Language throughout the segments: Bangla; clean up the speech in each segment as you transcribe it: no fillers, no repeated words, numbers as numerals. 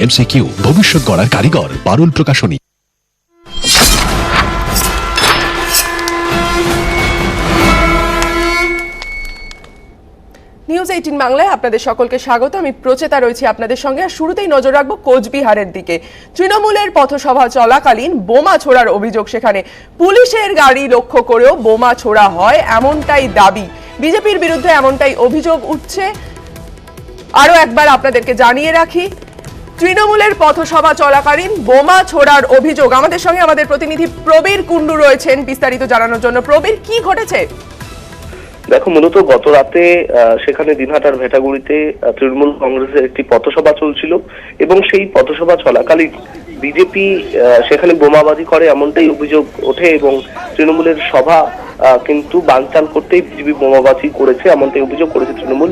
MCQ ভবিষ্যৎ গড়ার কারিগর পারুল প্রকাশনী। নিউজ 18 বাংলায় আপনাদের সকলকে স্বাগত। আমি প্রচেতা রয়েছি আপনাদের সঙ্গে। আর শুরুতেই নজর রাখবো কোচবিহারের দিকে। তৃণমূলের পথসভা চলাকালীন বোমা ছোড়ার অভিযোগ, সেখানে পুলিশের গাড়ি লক্ষ্য করেও বোমা ছোড়া হয় এমনটাই দাবি। বিজেপির বিরুদ্ধে এমনটাই অভিযোগ উঠছে। আরো একবার আপনাদেরকে জানিয়ে রাখি, তৃণমূলের পথসভা চলাকালীন বোমা ছোড়ার অভিযোগ। আমাদের সঙ্গে আমাদের প্রতিনিধি প্রবীর কুণ্ডু রয়েছেন বিস্তারিত জানানোর জন্য। প্রবীর, কি ঘটেছে? দেখো, মূলত গত রাতে সেখানে দিনহাটার ভেটাগুড়িতে তৃণমূল কংগ্রেসের একটি পথসভা চলছিল এবং সেই পথসভা চলাকালীন বিজেপি সেখানে বোমাবাজি করে এমনটাই অভিযোগ ওঠে এবং তৃণমূলের সভা কিন্তু বানচাল করতেই বিজেপি বোমাবাজি করেছে এমনটাই অভিযোগ করেছে তৃণমূল।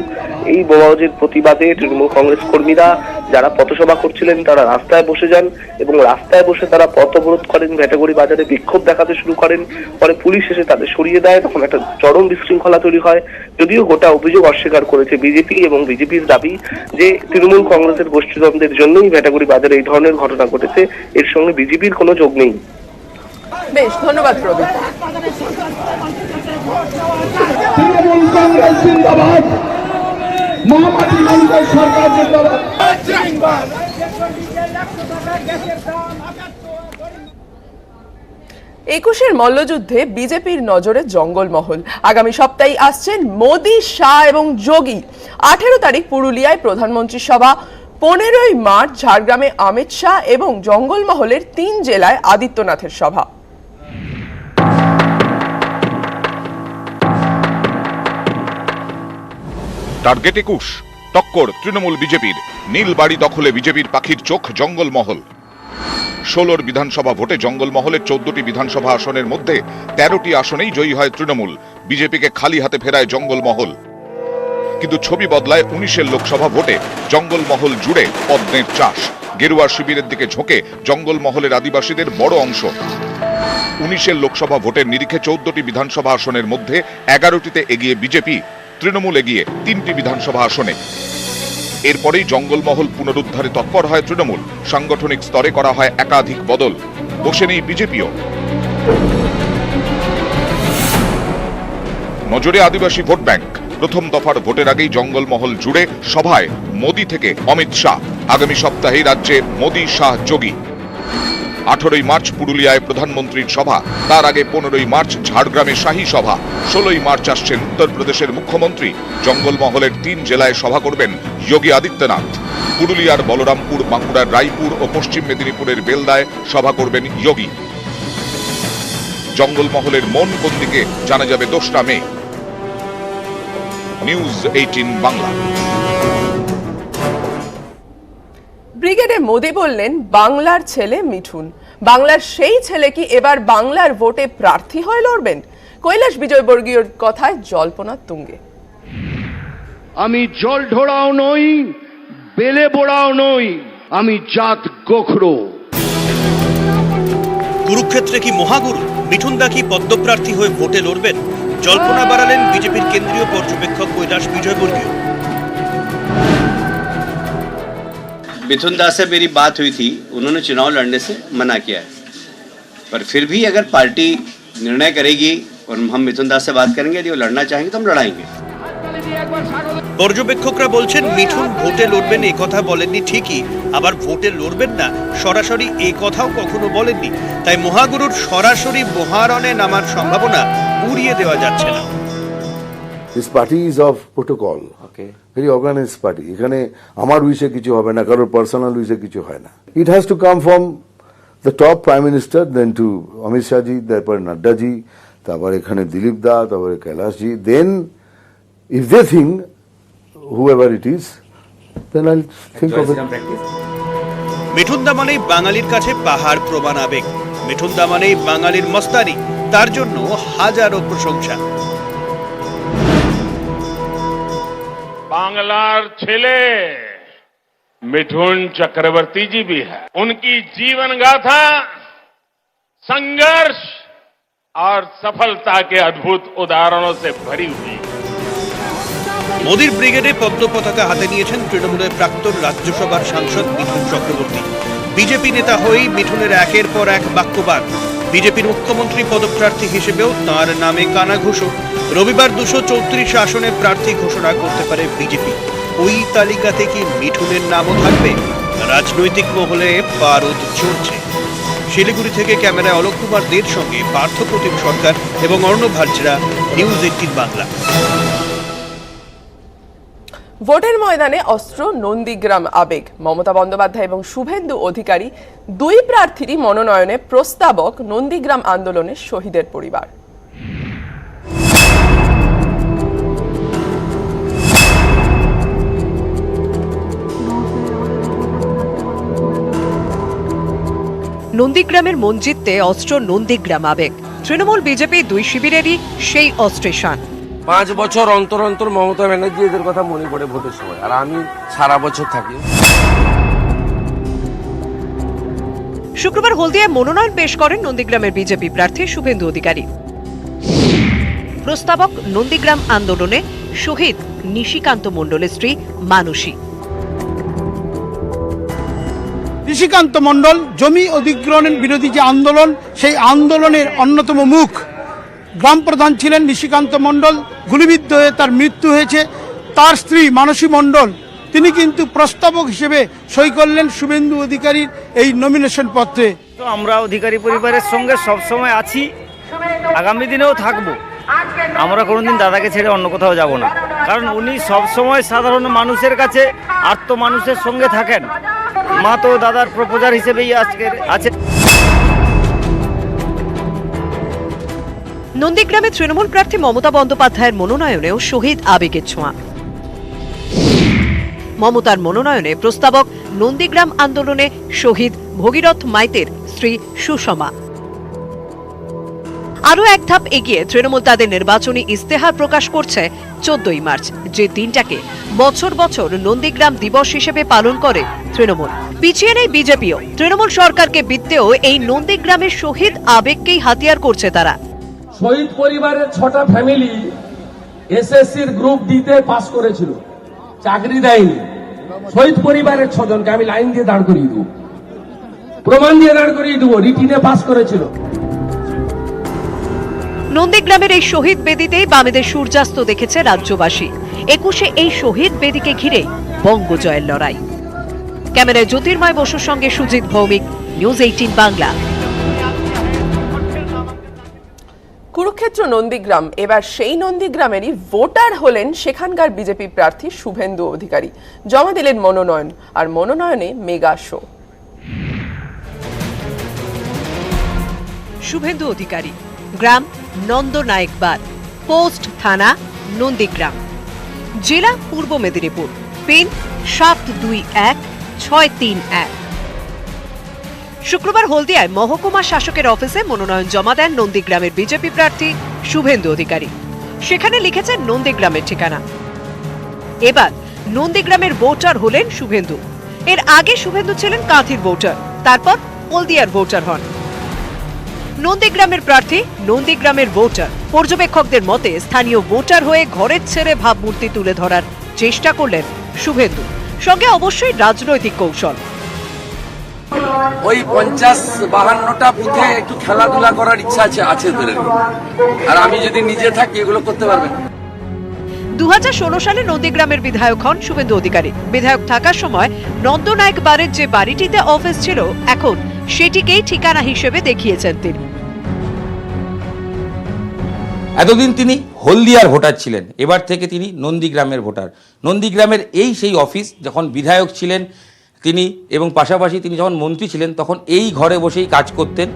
এই বোমাবাজির প্রতিবাদে তৃণমূল কংগ্রেস কর্মীরা যারা পথসভা করছিলেন তারা রাস্তায় বসে যান এবং রাস্তায় বসে তারা পথ অবরোধ করেন, ভেটাগুড়ি বাজারে বিক্ষোভ দেখাতে শুরু করেন। পরে পুলিশ এসে তাদের সরিয়ে দেয়। তখন একটা চরম বিশৃঙ্খলা তৈরি হয়। যদিও গোটা অভিযোগ অস্বীকার করেছে বিজেপি এবং বিজেপির দাবি যে তৃণমূল কংগ্রেসের গোষ্ঠীদ্বন্দ্বের জন্যই ভেটাগুড়ি বাজারে এই ধরনের ঘটনা ঘটেছে, এর সঙ্গে বিজেপির কোনো যোগ নেই। বেশ, ধন্যবাদ প্রবীর। তৃণমূল কংগ্রেস জিন্দাবাদ, মহামাটি মানুষের সরকার জিন্দাবাদ। 21-এর মল্লযুদ্ধে বিজেপির নজরে জঙ্গলমহল। আগামী সপ্তাহে আসছেন মোদি, শাহ এবং যোগী। 18 তারিখ পুরুলিয়ায় প্রধানমন্ত্রীর সভা, 15ই মার্চ ঝাড়গ্রামে অমিত শাহ এবং জঙ্গলমহলের 3 জেলায় আদিত্যনাথের সভা। টার্গেট 21, টক্কর তৃণমূল বিজেপির। নীলবাড়ি দখলে বিজেপির পাখির চোখ জঙ্গলমহল। 16 বিধানসভা ভোটে জঙ্গলমহলের 14টি বিধানসভা আসনের মধ্যে 13টি আসনেই জয়ী হয় তৃণমূল। বিজেপিকে খালি হাতে ফেরায় জঙ্গলমহল। কিন্তু ছবি বদলায় 19-এর লোকসভা ভোটে। জঙ্গলমহল জুড়ে পদ্মের চাষ। গেরুয়া শিবিরের দিকে ঝোঁকে জঙ্গলমহলের আদিবাসীদের বড় অংশ। 19-এর লোকসভা ভোটের নিরিখে 14টি বিধানসভা আসনের মধ্যে 11টিতে এগিয়ে বিজেপি, তৃণমূল এগিয়ে 3টি বিধানসভা আসনে। এরপরেই জঙ্গলমহল পুনরুদ্ধারে তৎপর হয় তৃণমূল। সাংগঠনিক স্তরে করা হয় একাধিক বদল। বসে নেই বিজেপিও। নজরে আদিবাসী ভোট ব্যাংক। প্রথম দফার ভোটের আগেই জঙ্গলমহল জুড়ে সভায় মোদি থেকে অমিত শাহ। আগামী সপ্তাহেই রাজ্যে মোদি, শাহ, যোগী। 18ই মার্চ পুরুলিয়ায় প্রধানমন্ত্রীর সভা, তার আগে 15ই মার্চ ঝাড়গ্রামে শাহী সভা। 16ই মার্চ আসছেন উত্তরপ্রদেশের মুখ্যমন্ত্রী। জঙ্গলমহলের 3 জেলায় সভা করবেন যোগী আদিত্যনাথ। পুরুলিয়ার বলরামপুর, বাঁকুড়ার রায়পুর ও পশ্চিম মেদিনীপুরের বেলদায় সভা করবেন যোগী। জঙ্গলমহলের মন কোন দিকে জানা যাবে 2রা মে। নিউজ 18 বাংলা। ব্রিগেডে মোদি বললেন বাংলার ছেলে মিঠুন। বাংলার সেই ছেলে কি এবার বাংলার ভোটে প্রার্থী হয়ে লড়বেন? কৈলাস বিজয়বর্গীয়র কথায় জল্পনা তুঙ্গে। আমি জল ঢোড়াও নই, বেলে বোড়াও নই, আমি জাত গোখরো। কুরুক্ষেত্রে কি মহাগুরু? মিঠুন দা কি পদ্মপ্রার্থী হয়ে ভোটে লড়বেন? জল্পনা বাড়ালেন বিজেপির কেন্দ্রীয় পর্যবেক্ষক কৈলাস বিজয়বর্গীয়। मिथुन दास से मेरी बात हुई थी, उन्होंने चुनाव लड़ने से मना किया है, पर फिर भी अगर पार्टी निर्णय करेगी और हम मिथुन दास से बात करेंगे, यदि वो लड़ना चाहेंगे तो हम लड़ाएंगे। পর্যবেক্ষকরা বলছেন মিঠুন ভোটে লড়বেন এই কথা বলেননি ঠিকই, আবার ভোটে লড়বেন না সরাসরি এই কথাও কখনো বলেননি। তাই মহাগুরুর সরাসরি মহারণে নামার সম্ভাবনা উড়িয়ে দেওয়া যাচ্ছে না। This party is of protocol. Okay. Very organized party. এখানে আমার উইশে কিছু হবে না, কারোর পার্সোনাল উইশে কিছু হয় না। It has to come from the top prime minister, then to Amit Shahji, তারপর নাড্ডাজি, তারপর এখানে দিলীপ দা, তারপরে কৈলাসজি. Then if they think whoever it is, then I'll think of it. Mithun দা মানেই বাঙালির কাছে পাহাড় প্রমাণ আবেগ। মিঠুন দা মানেই বাঙালির মস্তানি, তার জন্য হাজারো প্রশংসা। बांग्लार छेले मिठुन चक्रवर्ती जी भी है। उनकी जीवन गाथा संघर्ष और सफलता के अद्भुत उदाहरणों से भरी हुई। মোদির ব্রিগেডে পদ্ম পতাকা হাতে নিয়েছেন তৃণমূলের প্রাক্তন রাজ্যসভার সাংসদ মিঠুন চক্রবর্তী। বিজেপি নেতা হয়েই মিঠুনের একের পর এক বাক্যবাদ। বিজেপির মুখ্যমন্ত্রী পদপ্রার্থী হিসেবেও তাঁর নামে কানাঘুষো। রবিবার 234 আসনে প্রার্থী ঘোষণা করতে পারে বিজেপি। ওই তালিকাতে কি মিঠুনের নামও থাকবে? রাজনৈতিক মহলে পারদ চলছে। শিলিগুড়ি থেকে ক্যামেরায় অলোক কুমার দের সঙ্গে পার্থ প্রতিম সরকার এবং অর্ণব হাজরা, নিউজ 18 বাংলা। ভোটের ময়দানে অস্ত্র নন্দীগ্রাম আবেগ। মমতা বন্দ্যোপাধ্যায় এবং শুভেন্দু অধিকারী দুই প্রার্থীরই মনোনয়নে প্রস্তাবক নন্দীগ্রাম আন্দোলনের শহীদের পরিবার। নন্দীগ্রামের মন জিততে অস্ত্র নন্দীগ্রাম আবেগ। তৃণমূল বিজেপি দুই শিবিরেরই সেই অস্ত্রের শান। 5 বছর অন্তর অন্তর মমতা ব্যানার্জি এদের কথা মনে পড়ে ভোটের সময়, আর আমি সারা বছর থাকি। শুক্রবার হলদিয়ায় মনোনয়ন পেশ করেন নন্দীগ্রামের বিজেপি প্রার্থী শুভেন্দু অধিকারী। প্রস্তাবক নন্দীগ্রাম আন্দোলনে শহীদ নিশিকান্ত মণ্ডলের স্ত্রী মানসী। নিশিকান্ত মণ্ডল জমি অধিগ্রহণের বিরোধী যে আন্দোলন, সেই আন্দোলনের অন্যতম মুখ। গ্রাম প্রধান ছিলেন নিশিকান্ত মণ্ডল, গুলিবিদ্ধ হয়ে তার মৃত্যু হয়েছে। তার স্ত্রী মানসী মণ্ডল তিনি কিন্তু প্রস্তাবক হিসেবে সই করলেন শুভেন্দু অধিকারীর এই নমিনেশন পত্রে। তো আমরা অধিকারী পরিবারের সঙ্গে সবসময় আছি, আগামী দিনেও থাকবো। আমরা কোনোদিন দাদাকে ছেড়ে অন্য কোথাও যাব না, কারণ উনি সবসময় সাধারণ মানুষের কাছে আর্ত মানুষের সঙ্গে থাকেন। মা তো দাদার প্রপোজার হিসেবেই আজকের আছে। নন্দীগ্রামে তৃণমূল প্রার্থী মমতা বন্দ্যোপাধ্যায়ের মনোনয়নেও শহীদ আবেগের ছোঁয়া। মমতার মনোনয়নে প্রস্তাবক নন্দীগ্রাম আন্দোলনে শহীদ ভগীরথ মাইতের স্ত্রী সুষমা। আরও এক ধাপ এগিয়ে তৃণমূল তাদের নির্বাচনী ইস্তেহার প্রকাশ করছে 14ই মার্চ, যে দিনটাকে বছর বছর নন্দীগ্রাম দিবস হিসেবে পালন করে তৃণমূল। পিছিয়ে নেই বিজেপিও। তৃণমূল সরকারকে বিত্তেও এই নন্দীগ্রামের শহীদ আবেগকেই হাতিয়ার করছে তারা। শহীদ পরিবারের 6টা ফ্যামিলি এসএসসির গ্রুপ ডিতে পাস করেছিল, চাকরি দেয়নি। শহীদ পরিবারের 6 জনকে আমি লাইন দিয়ে দাঁড় করিয়ে দেবো, প্রমাণ দিয়ে দাঁড় করিয়ে দেবো, রিটিনে পাস করেছিল। নন্দীগ্রামের এই শহীদ বেদিতেই বামেদের সূর্যাস্ত দেখেছে রাজ্যবাসী। 21শে এই শহীদ বেদিকে ঘিরে বঙ্গজয়ের লড়াই। ক্যামেরায় জ্যোতির্ময় বসুর সঙ্গে সুজিত ভৌমিক, নিউজ 18 বাংলা। কুরুক্ষেত্র নন্দীগ্রাম, এবার সেই নন্দীগ্রামেরই ভোটার হলেন সেখানকার বিজেপি প্রার্থী শুভেন্দু অধিকারী। জমা দিলেন মনোনয়ন, আর মনোনয়নে মেগা শো। শুভেন্দু অধিকারী, গ্রাম নন্দনায়কবাদ, পোস্ট থানা নন্দীগ্রাম, জেলা পূর্ব মেদিনীপুর, পিন 721631। শুক্রবার হলদিয়ায় মহকুমা শাসকের অফিসে মনোনয়ন জমা দেন নন্দীগ্রামের বিজেপি প্রার্থী শুভেন্দু অধিকারী। সেখানে লিখেছেন নন্দীগ্রামের ঠিকানা। এবার নন্দীগ্রামের ভোটার হলেন শুভেন্দু। এর আগে শুভেন্দু ছিলেন কাঁথির ভোটার, তারপর হলদিয়ার ভোটার হন। নন্দীগ্রামের প্রার্থী, নন্দীগ্রামের ভোটার। পর্যবেক্ষকদের মতে স্থানীয় ভোটার হয়ে ঘরের ছেড়ে ভাবমূর্তি তুলে ধরার চেষ্টা করলেন শুভেন্দু, সঙ্গে অবশ্যই রাজনৈতিক কৌশল। ওই 50-52টা বুথে একটু খেলাধুলা করার ইচ্ছা আছে ওদের, আর আমি যদি নিজে থাকি এগুলো করতে পারবেন। 2016 সালে নন্দীগ্রামের বিধায়ক হন শুভেন্দু অধিকারী। বিধায়ক থাকার সময় নন্দনায়কবাড়ের যে বাড়িটিতে অফিস ছিল, এখন সেটিকেই ঠিকানা হিসেবে দেখিয়েছেন তিনি। এতদিন তিনি হলদিয়ার ভোটার ছিলেন, এবার থেকে তিনি নন্দীগ্রামের ভোটার। নন্দীগ্রামের এই সেই অফিস, যখন বিধায়ক ছিলেন তিনি এবং পাশাপাশি তিনি যখন মন্ত্রী ছিলেন, তখন এই ঘরে বসেই কাজ করতেন।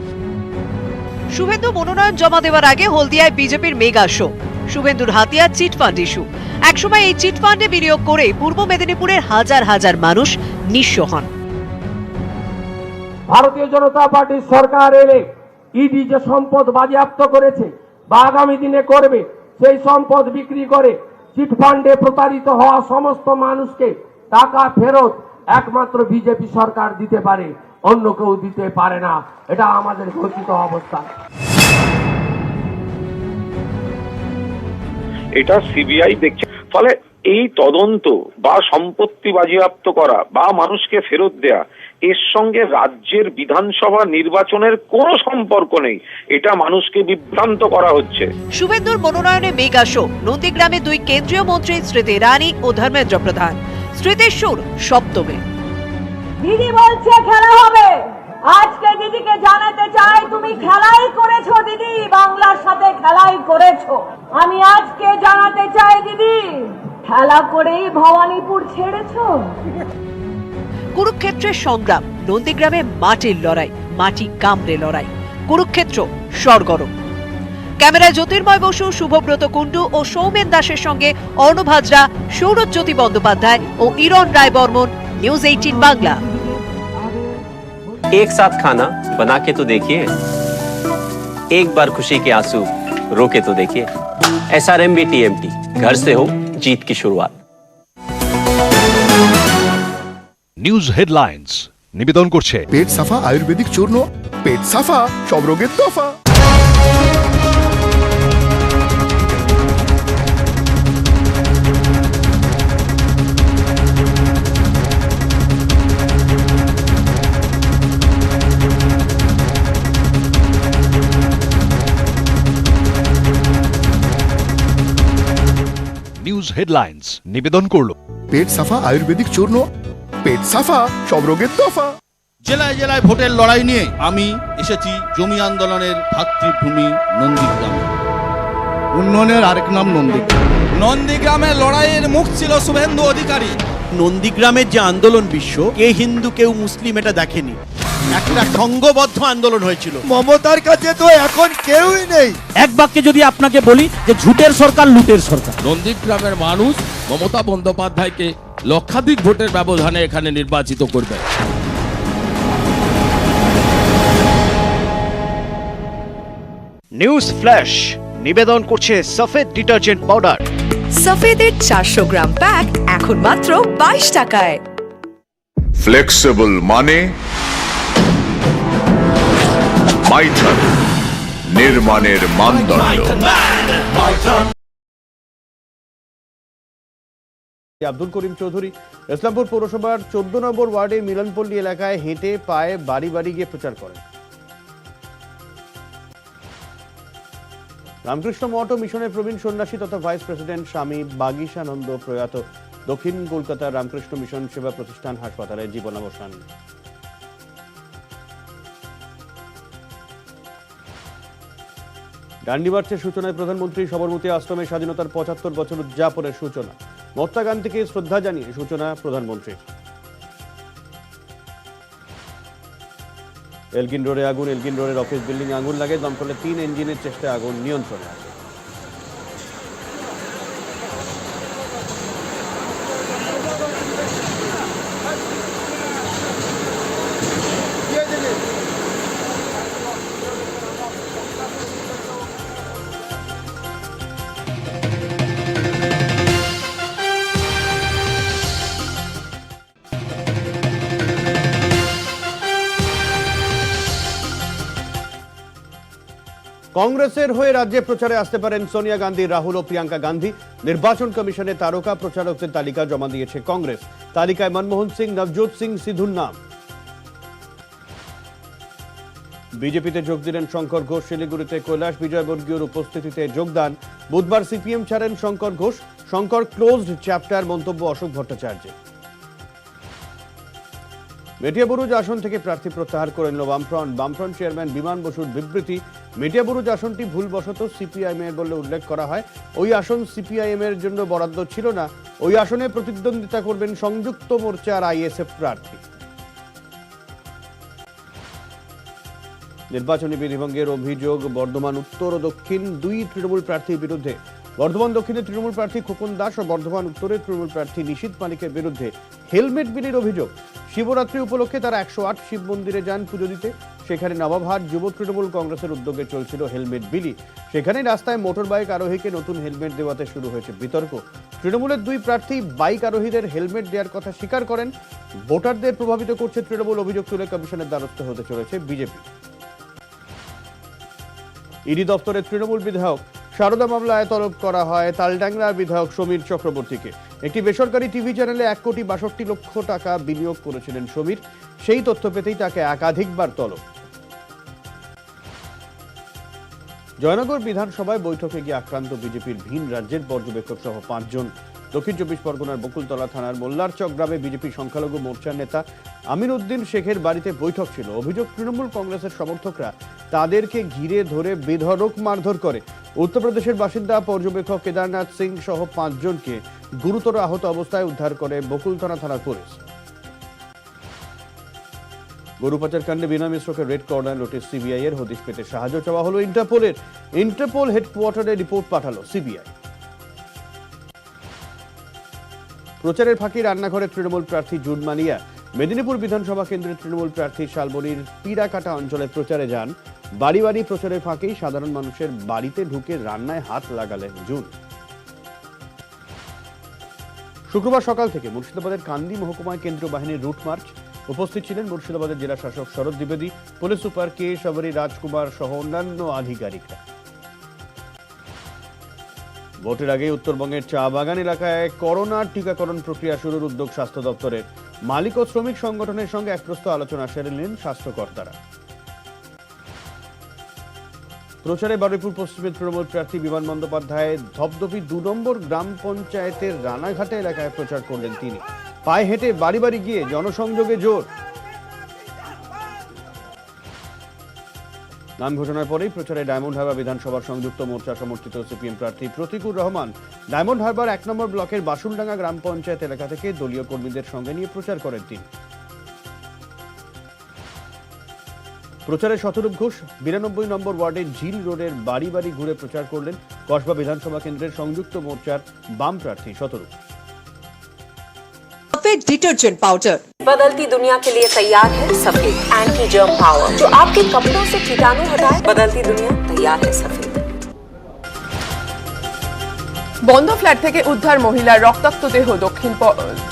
শুভেন্দু মনোনয়ন জমা দেওয়ার আগে হলদিয়ায় বিজেপির মেগা শো। শুভেন্দুর হাতিয়ার চিটফান্ড ইস্যু। একসময় এই চিটফান্ডে বিনিয়োগ করে পূর্ব মেদিনীপুরের হাজার হাজার মানুষ নিঃস্ব হন। ভারতীয় জনতা পার্টির সরকার এলে ইডি যে সম্পদ বাজেয়াপ্ত করেছে বা আগামী দিনে করবে, সেই সম্পদ বিক্রি করে চিটফান্ডে প্রতারিত হওয়া সমস্ত মানুষকে টাকা ফেরত একমাত্র বিজেপি সরকার দিতে পারে, অন্য কেউ দিতে পারে না। এটা আমাদের ঘোষিত অবস্থা। এটা সিবিআই দেখছে, ফলে এই তদন্ত বা সম্পত্তি বাজেয়াপ্ত করা বা মানুষকে ফেরত দেয়া এর সঙ্গে রাজ্যের বিধানসভা নির্বাচনের কোনো সম্পর্ক নেই। এটা মানুষকে বিভ্রান্ত করা হচ্ছে। শুভেন্দুর মনোনয়নে মেগা শো, নন্দীগ্রামে দুই কেন্দ্রীয় মন্ত্রী স্মৃতি ইরানি ও ধর্মেন্দ্র প্রধান। স্মৃতির সুর সপ্তমে। দিদি বলছে খেলা হবে, আজকে দিদিকে জানাতে চাই তুমি খেলাই করেছো দিদি, বাংলার সাথে খেলাই করেছো। আমি আজকে জানাতে চাই দিদি খেলা করেই ভবানীপুর ছেড়েছো। কুরুক্ষেত্রের সংগ্রাম, নন্দীগ্রামে মাটির লড়াই, মাটি কামড়ে লড়াই, কুরুক্ষেত্র সরগরম। ক্যামেরায় জ্যোতির্ময় বসু, শুভব্রত কুণ্ডু ও সৌমেন দাসের সঙ্গে অর্ণব হাজরা, সৌরজ্যোতি বন্দ্যোপাধ্যায় ও ইরন রায় বর্মন, নিউজ 18 বাংলা। एक साथ खाना बना के तो देखिए, एक बार खुशी के आंसू रोके तो देखिए। SRMB TMT, घर से हो जीत की शुरुआत। নিউজ হেডলাইন্স নিবেদন করছে পেট সাফা আয়ুর্বেদিক চূর্ণ, পেট সাফা সব রোগের দফা। নিউজ হেডলাইন্স নিবেদন করলো পেট সাফা আয়ুর্বেদিক চূর্ণ, পেট সাফা সব রোগের দফা। জেলায় জেলায় ভোটের লড়াই নিয়ে আমি এসেছি জমি আন্দোলনের ভাতৃভূমি নন্দীগ্রামে। উন্নয়নের আরেক নাম নন্দীগ্রাম। নন্দীগ্রামের লড়াইয়ের মুখ ছিল শুভেন্দু অধিকারী। নন্দীগ্রামের যে আন্দোলন বিশ্ব, কে হিন্দু কেউ মুসলিম এটা দেখেনি। একটা সংঘবদ্ধ আন্দোলন হয়েছিল। মমতার কাছে তো এখন কেউই নেই। এক বাক্যে যদি আপনাকে বলি যে ঝুটের সরকার, লুটের সরকার। নন্দীগ্রামের মানুষ মমতা বন্দ্যোপাধ্যায়কে লক্ষাধিক ভোটের ব্যবধানে এখানে নির্বাচিত করবে। নিউজ ফ্ল্যাশ নিবেদন করছে সফেদ ডিটারজেন্ট পাউডার। সফেদের 400 গ্রাম প্যাক এখন মাত্র 22 টাকায়। ফ্লেক্সিবল মানে মাইথন, নির্মাণের মানদণ্ড। আব্দুল করিম চৌধুরী ইসলামপুর পৌরসভার 14 নম্বর ওয়ার্ডের মিলনপল্লী এলাকায় হেঁটে পায়ে বাড়ি বাড়ি গিয়ে প্রচার করেন। রামকৃষ্ণ মঠ ও মিশনের প্রবীণ সন্ন্যাসী তথা ভাইস প্রেসিডেন্ট স্বামী বাগীশানন্দ প্রয়াত দক্ষিণ কলকাতার রামকৃষ্ণ মিশন সেবা প্রতিষ্ঠান হাসপাতালে জীবনাবসান। ডান্ডি মার্চের সূচনায় প্রধানমন্ত্রী সবরমতী আশ্রমে স্বাধীনতার 75 বছর উদযাপনের সূচনা। মহাত্মা গান্ধীকে শ্রদ্ধা জানিয়ে সূচনা প্রধানমন্ত্রীর। এলগিন রোডে আগুন, এলগিন রোডের অফিস বিল্ডিং আগুন লাগে, দমকলে 3 ইঞ্জিনের চেষ্টায় আগুন নিয়ন্ত্রণে আসে। কংগ্রেসের হয়ে রাজ্যে প্রচারে আসতে পারেন সোনিয়া গান্ধী, রাহুল ও প্রিয়াঙ্কা গান্ধী। নির্বাচন কমিশনে তারকা প্রচারকদের তালিকা জমা দিয়েছে কংগ্রেস। তালিকায় মনমোহন সিং, নবজোৎ সিং সিধুর নাম। বিজেপিতে যোগ দিলেন শঙ্কর ঘোষ। শিলিগুড়িতে কৈলাস বিজয়বর্গীয়র উপস্থিতিতে যোগদান। বুধবার সিপিএম ছাড়েন শঙ্কর ঘোষ। শঙ্কর ক্লোজড চ্যাপ্টার, মন্তব্য অশোক ভট্টাচার্যের। মেটিয়াবুরুজ আসন থেকে প্রার্থী প্রত্যাহার করে নিল বামফ্রন্ট। বামফ্রন্ট চেয়ারম্যান বিমান বসুর বিবৃতি, মেটিয়াবুরুজ আসনটি ভুলবশত সিপিআইএম এর বলে উল্লেখ করা হয়। ওই আসন সিপিআইএম এর জন্য বরাদ্দ ছিল না। ওই আসনে প্রতিদ্বন্দ্বিতা করবেন সংযুক্ত মোর্চার আইএসএফ প্রার্থী। নির্বাচনী বিধিভঙ্গের অভিযোগ বর্ধমান উত্তর ও দক্ষিণ 2 তৃণমূল প্রার্থীর বিরুদ্ধে। বর্ধমান দক্ষিণে তৃণমূল প্রার্থী খোকন দাস ও বর্ধমান উত্তরে তৃণমূল প্রার্থী নিশীথ মালিকের বিরুদ্ধে হেলমেট বিলির অভিযোগ। শিবরাত্রি উপলক্ষে তারা 108 শিব মন্দিরে যান পুজো দিতে। সেখানে নবাবহাট যুব তৃণমূল কংগ্রেসের উদ্যোগে চলছিল হেলমেট বিলি। সেখানে রাস্তায় মোটর বাইক আরোহীকে নতুন হেলমেট দেওয়াতে শুরু হয়েছে বিতর্ক। তৃণমূলের 2 প্রার্থী বাইক আরোহীদের হেলমেট দেওয়ার কথা স্বীকার করেন। ভোটারদের প্রভাবিত করছে তৃণমূল, অভিযোগ তুলে কমিশনের দ্বারস্থ হতে চলেছে বিজেপি। ইডি দপ্তরের তৃণমূল বিধায়ক সারদা মামলায় তলব করা হয় তালডাংরার বিধায়ক সমীর চক্রবর্তীকে। একটি বেসরকারি টিভি চ্যানেলে 1,62,00,000 টাকা বিনিয়োগ করেছিলেন সমীর। সেই তথ্য পেতেই তাকে একাধিকবার তলব। জয়নগর বিধানসভায় বৈঠকে গিয়ে আক্রান্ত বিজেপির ভিন রাজ্যের পর্যবেক্ষক সহ 5 জন। দক্ষিণ চব্বিশ পরগনার বকুলতলা থানার মোল্লারচক গ্রামে বিজেপি সংখ্যালঘু মোর্চার নেতা আমির উদ্দিন শেখের বাড়িতে বৈঠক ছিল। অভিযোগ, তৃণমূল কংগ্রেসের সমর্থকরা তাদেরকে ঘিরে ধরে বেধড়ক মারধর করে। উত্তরপ্রদেশের বাসিন্দা পর্যবেক্ষক কেদারনাথ সিং সহ 5 জনকে গুরুতর আহত অবস্থায় উদ্ধার করে বকুলতলা থানার পুলিশ। গরু পাচার কাণ্ডে বিনা মিশ্রকে রেড কর্নার নোটিশ সিবিআই এর। হদিশ পেতে সাহায্য চাওয়া হলো ইন্টারপোলের। ইন্টারপোল হেডকোয়ার্টারে রিপোর্ট পাঠালো সিবিআই। প্রচারের ফাঁকি রান্নাঘরে তৃণমূল প্রার্থী জুন মালিয়া। মেদিনীপুর বিধানসভা কেন্দ্রের তৃণমূল প্রার্থী শালবনির পিরাকাটা অঞ্চলে প্রচারে যান। বাড়ি বাড়ি প্রচারের ফাঁকেই সাধারণ মানুষের বাড়িতে ঢুকে রান্নায় হাত লাগালেন জুন। শুক্রবার সকাল থেকে মুর্শিদাবাদের কান্দি মহকুমায় কেন্দ্রীয় বাহিনীর রুট মার্চ। উপস্থিত ছিলেন মুর্শিদাবাদের জেলা শাসক শরৎ দ্বিবেদী, পুলিশ সুপার কে শবরী রাজকুমার সহ অন্যান্য আধিকারিকরা। ভোটের আগে উত্তরবঙ্গের চা বাগান এলাকায় করোনা টিকাকরণ প্রক্রিয়া শুরুর উদ্যোগ স্বাস্থ্য দপ্তরের। মালিক ও শ্রমিক সংগঠনের সঙ্গে এক প্রস্ত আলোচনা সেরে নিলেন স্বাস্থ্যকর্তারা। প্রচারে বারুইপুর পশ্চিমের তৃণমূল প্রার্থী বিমান বন্দ্যোপাধ্যায় ধপধপি 2 নম্বর গ্রাম পঞ্চায়েতের রানাঘাটা এলাকায় প্রচার করলেন তিনি। পায়ে হেঁটে বাড়ি বাড়ি গিয়ে জনসংযোগে জোর। নাম ঘোষণার পরেই প্রচারে ডায়মন্ড হারবার বিধানসভার সংযুক্ত মোর্চা সমর্থিত সিপিএম প্রার্থী প্রতীকুর রহমান ডায়মন্ড হারবার 1 নম্বর ব্লকের বাসুলডাঙ্গা গ্রাম পঞ্চায়েত এলাকা থেকে দলীয় কর্মীদের সঙ্গে নিয়ে প্রচার করেন তিনি। প্রচারে শতরূপ ঘোষ 92 নম্বর ওয়ার্ডের ঝিল রোডের বাড়ি বাড়ি ঘুরে প্রচার করলেন কসবা বিধানসভা কেন্দ্রের সংযুক্ত মোর্চার বাম প্রার্থী শতরূপ। सफेद डिटर्जेंट पाउडर बदलती दुनिया के लिए तैयार है सफेद एंटी जर्म पावर, जो आपके कपड़ों से कीटाणु हटाए। बदलती दुनिया तैयार है सफेद। বন্ধ ফ্ল্যাট থেকে উদ্ধার মহিলার রক্তাক্ত দেহ। দক্ষিণ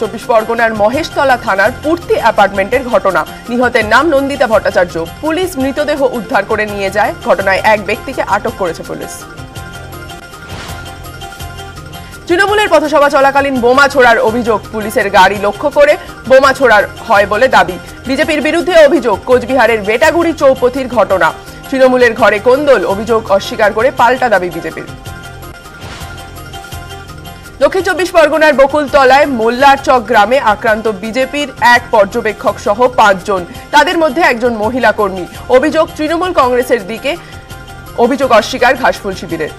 চব্বিশ পরগনার মহেশতলা থানার পূর্তি অ্যাপার্টমেন্টের ঘটনা। নিহতের নাম নন্দিতা ভট্টাচার্য। পুলিশ মৃতদেহ উদ্ধার করে নিয়ে যায়। ঘটনায় এক ব্যক্তিকে আটক করেছে পুলিশ। তৃণমূলের পথসভা চলাকালীন বোমা ছোড়ার অভিযোগ। পুলিশের গাড়ি লক্ষ্য করে বোমা ছোড়ার হয় বলে দাবি। বিজেপির বিরুদ্ধে অভিযোগ, কোচবিহারের বেটাগুড়ি চৌপথির ঘটনা। তৃণমূলের ঘরে কোন্দল, অভিযোগ অস্বীকার করে পাল্টা দাবি বিজেপির। দক্ষিণ চব্বিশ পরগনার বকুলতলায় মোল্লারচক গ্রামে আক্রান্ত বিজেপির এক পর্যবেক্ষক সহ 5 জন। তাদের মধ্যে একজন মহিলা কর্মী। অভিযোগ, তৃণমূল কংগ্রেসের দিকে। অভিযোগ অস্বীকার ঘাসফুল শিবিরের।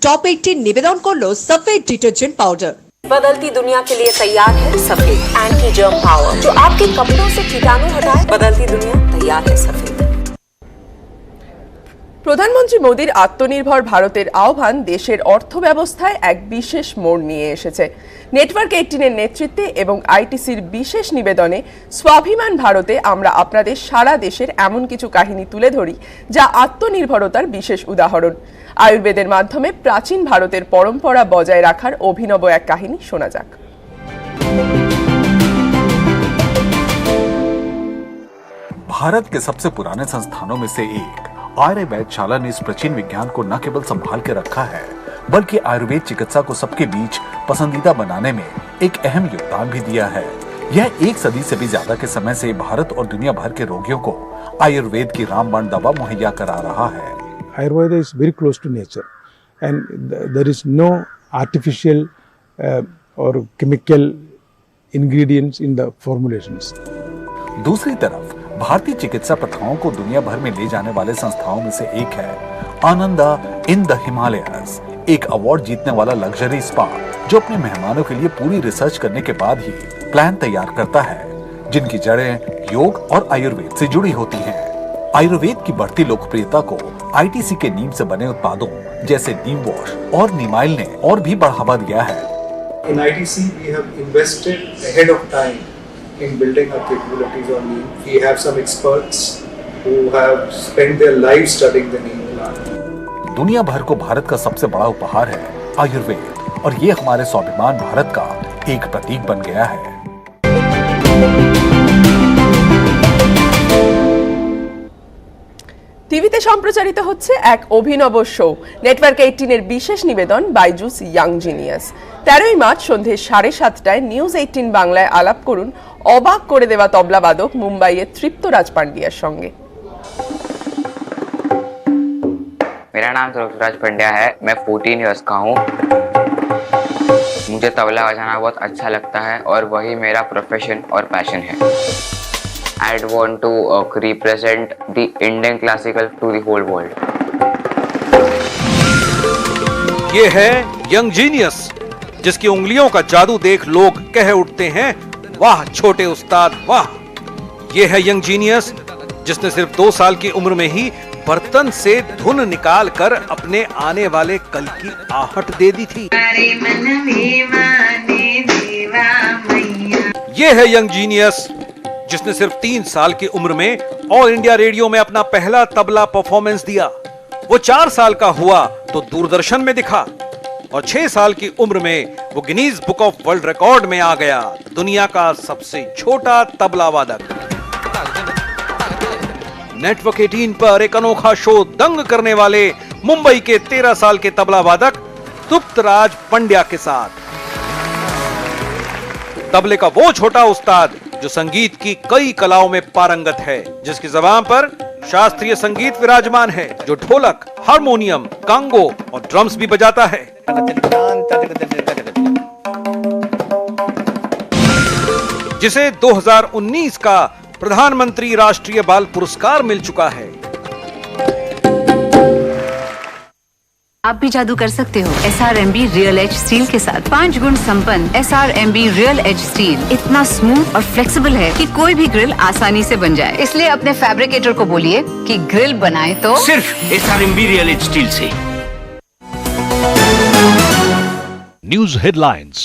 टॉप 18 निवेदन करलो सफेद डिटर्जेंट पाउडर। बदलती दुनिया के लिए तैयार है सफेद एंटी जर्म पावर, जो आपके कपड़ों से कीटाणु हटाए। बदलती दुनिया तैयार है सफेद। প্রধানমন্ত্রী মোদীর আত্মনির্ভর ভারতের আহ্বান দেশের অর্থব্যবস্থায় এক বিশেষ মোড় নিয়ে এসেছে। নেটওয়ার্ক 18 এর নেতৃত্বে এবং আইটিসির বিশেষ নিবেদনে স্বাভিমান ভারতে আমরা আপনাদের সারা দেশের এমন কিছু কাহিনী তুলে ধরি যা আত্মনির্ভরতার বিশেষ উদাহরণ। আয়ুর্বেদের মাধ্যমে প্রাচীন ভারতের পরম্পরা বজায় রাখার অভিনব এক কাহিনী শোনা যাক। भारत के सबसे पुराने संस्थानों में से एक आयुर्वेदशाला ने इस प्राचीन विज्ञान को न केवल संभाल के रखा है, बल्कि आयुर्वेद चिकित्सा को सबके बीच पसंदीदा बनाने में एक अहम योगदान भी दिया है। यह 1 सदी से भी ज्यादा के समय से भारत और दुनिया भर के रोगियों को आयुर्वेद की रामबाण दवा मुहैया करा रहा है। Ayurveda is very close to nature, and there is no artificial or chemical ingredients in the formulations. दूसरी तरफ भारतीय चिकित्सा प्रथाओं को दुनिया भर में ले जाने वाले संस्थाओं में से एक है आनंदा इन द हिमालयाज, एक अवार्ड जीतने वाला लग्जरी स्पा जो अपने मेहमानों के लिए पूरी रिसर्च करने के बाद ही प्लान तैयार करता है, जिनकी जड़ें योग और आयुर्वेद से जुड़ी होती हैं। आयुर्वेद की बढ़ती लोकप्रियता को आईटीसी के नीम से बने उत्पादों जैसे नीम वॉश और नीमाइल ने और भी बढ़ावा दिया है। In ITC, we have invested ahead of time in building our capabilities on neem. We have some experts who have spent their lives studying the neem plant. दुनिया भर को भारत का सबसे बड़ा उपहार है आयुर्वेद, और ये हमारे स्वाभिमान भारत का एक प्रतीक बन गया है। টিভিতে সম্প্রচারিত হচ্ছে এক অভিনব শো নেটওয়ার্ক 18 এর বিশেষ নিবেদন বাইজুস ইয়াং জিনিয়াস। 13ই মার্চ সন্ধে 7:30টায় নিউজ 18 বাংলায় আলাপ করুন অবাক করে দেওয়া তবলাবাদক মুম্বাইয়ের তৃপ্তরাজ পান্ডিয়ার সঙ্গে। मेरा नाम तृप्तराज पंड्या है, मैं 14 इयर्स का हूँ। मुझे तबला बजाना बहुत अच्छा लगता है और वही मेरा प्रोफेशन और पैशन है। I'd want to represent the Indian classical to the whole world. ये है यंग जीनियस, जिसकी उंगलियों का जादू देख लोग कह उठते हैं वाह छोटे उस्ताद वाह। ये है यंग जीनियस, जिसने सिर्फ 2 साल की उम्र में ही बर्तन से धुन निकाल कर अपने आने वाले कल की आहट दे दी थी। ये है यंग जीनियस, जिसने सिर्फ 3 साल की उम्र में ऑल इंडिया रेडियो में अपना पहला तबला परफॉर्मेंस दिया। वो 4 साल का हुआ तो दूरदर्शन में दिखा और 6 साल की उम्र में वो Guinness book of world record में आ गया, दुनिया का सबसे छोटा तबला वादक। नेटवर्क 18 पर एक अनोखा शो दंग करने वाले मुंबई के 13 साल के तबला वादक तृप्तराज पंड्या के साथ तबले का वो छोटा उस्ताद जो संगीत की कई कलाओं में पारंगत है, जिसकी ज़बान पर शास्त्रीय संगीत विराजमान है, जो ढोलक, हारमोनियम, कांगो और ड्रम्स भी बजाता है। जिसे 2019 का प्रधानमंत्री राष्ट्रीय बाल पुरस्कार मिल चुका है। आप भी जादू कर सकते हो SRMB रियल एज स्टील के साथ। 5 गुण संपन्न SRMB रियल एज स्टील इतना स्मूथ और फ्लेक्सिबल है कि कोई भी ग्रिल आसानी से बन जाए। इसलिए अपने फैब्रिकेटर को बोलिए कि ग्रिल बनाए तो सिर्फ SRMB रियल एज स्टील से। News headlines.